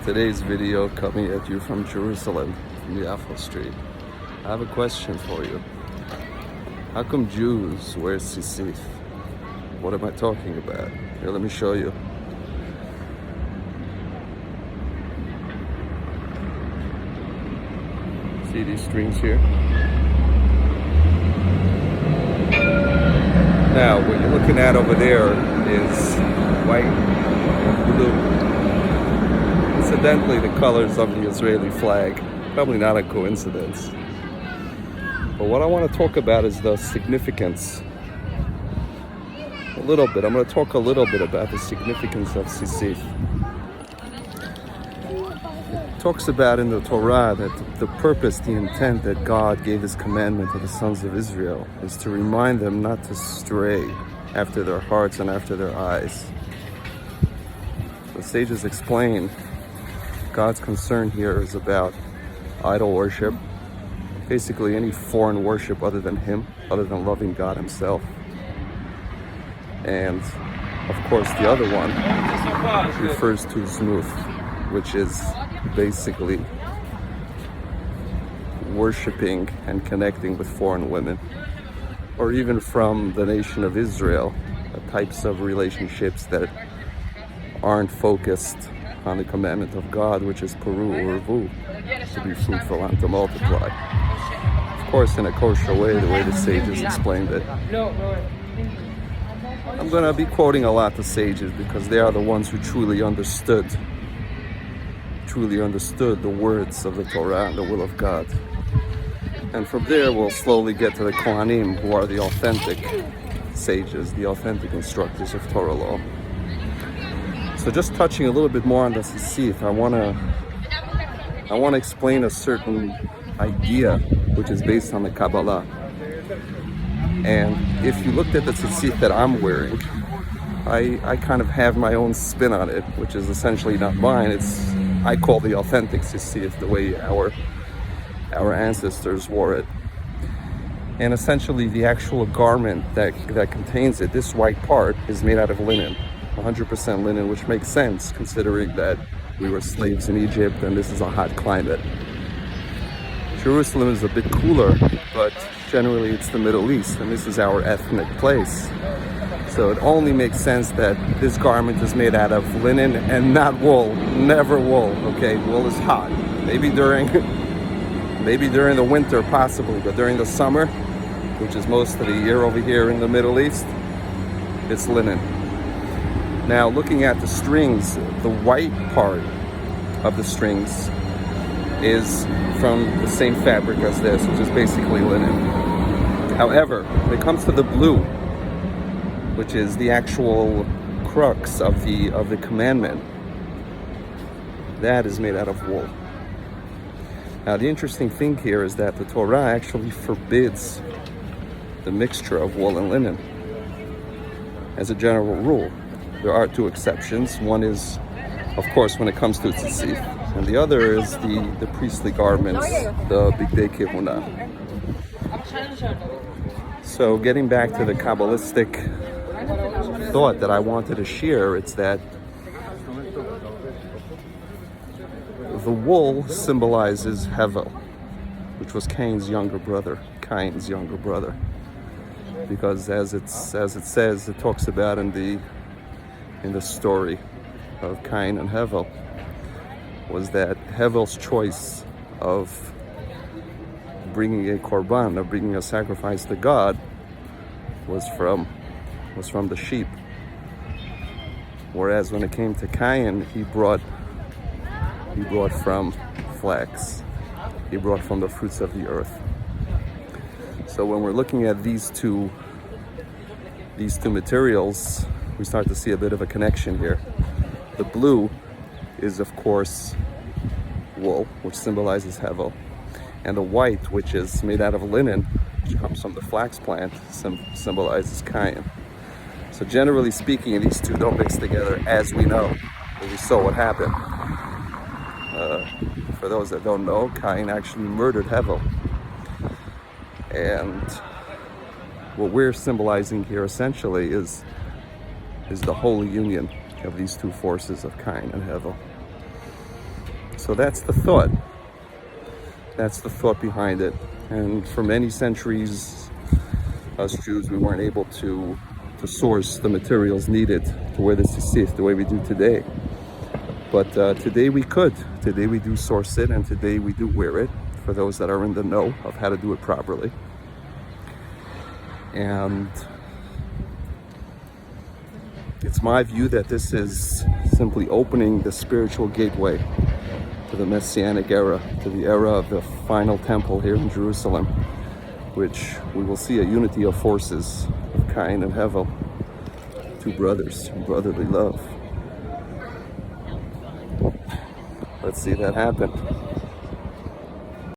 Today's video coming at you from Jerusalem, from Yafo Street. I have a question for you. How come Jews wear Tzitzith? What am I talking about? Here, let me show you. See these strings here? Now, what you're looking at over there is white and blue. Incidentally, the colors of the Israeli flag, probably not a coincidence. But what I want to talk about is the significance. A little bit. I'm going to talk a little bit about the significance of Tzitzith. It talks about in the Torah that the purpose, the intent that God gave His commandment to the sons of Israel is to remind them not to stray after their hearts and after their eyes. The sages explain God's concern here is about idol worship, basically any foreign worship other than Him, other than loving God Himself. And of course the other one refers to Znuth, which is basically worshiping and connecting with foreign women, or even from the nation of Israel, the types of relationships that aren't focused on the commandment of God, which is Peru or Vu, to be fruitful and to multiply. Of course, in a kosher way, the way the sages explained it. I'm going to be quoting a lot the sages because they are the ones who truly understood the words of the Torah and the will of God. And from there, we'll slowly get to the Kohanim, who are the authentic sages, the authentic instructors of Torah law. So just touching a little bit more on the Tzitzith, I want to explain a certain idea which is based on the Kabbalah. And if you looked at the Tzitzith that I'm wearing, I kind of have my own spin on it, which is essentially not mine. I call the authentic Tzitzith, the way our ancestors wore it. And essentially the actual garment that contains it, this white part, is made out of linen. 100% linen, which makes sense considering that we were slaves in Egypt and this is a hot climate. Jerusalem is a bit cooler, but generally it's the Middle East and this is our ethnic place. So it only makes sense that this garment is made out of linen and not wool. Never wool, okay? Wool is hot. Maybe during the winter possibly, but during the summer, which is most of the year over here in the Middle East, it's linen. Now, looking at the strings, the white part of the strings is from the same fabric as this, which is basically linen. However, when it comes to the blue, which is the actual crux of the commandment, that is made out of wool. Now, the interesting thing here is that the Torah actually forbids the mixture of wool and linen as a general rule. There are two exceptions. One is, of course, when it comes to Tzitzith, and the other is the priestly garments, the Bigdei Kehuna. So getting back to the Kabbalistic thought that I wanted to share, it's that the wool symbolizes Hevel, which was Cain's younger brother, because as it says, it talks about in the story of Cain and Abel, was that Hevel's choice of bringing a korban, of bringing a sacrifice to God, was from the sheep. Whereas when it came to Cain, he brought from flax. He brought from the fruits of the earth. So when we're looking at these two materials, we start to see a bit of a connection here. The blue is, of course, wool, which symbolizes Hevel. And the white, which is made out of linen, which comes from the flax plant, symbolizes Cain. So generally speaking, these two don't mix together, as we know. And we saw what happened. For those that don't know, Cain actually murdered Hevel. And what we're symbolizing here essentially is the holy union of these two forces of Cain and Abel. So that's the thought. That's the thought behind it. And for many centuries, us Jews, we weren't able to source the materials needed to wear the tzitzith the way we do today. But today we could. Today we do source it, and today we do wear it for those that are in the know of how to do it properly. And it's my view that this is simply opening the spiritual gateway to the Messianic era, to the era of the final temple here in Jerusalem, which we will see a unity of forces of Cain and Abel, two brothers in brotherly love. Let's see that happen.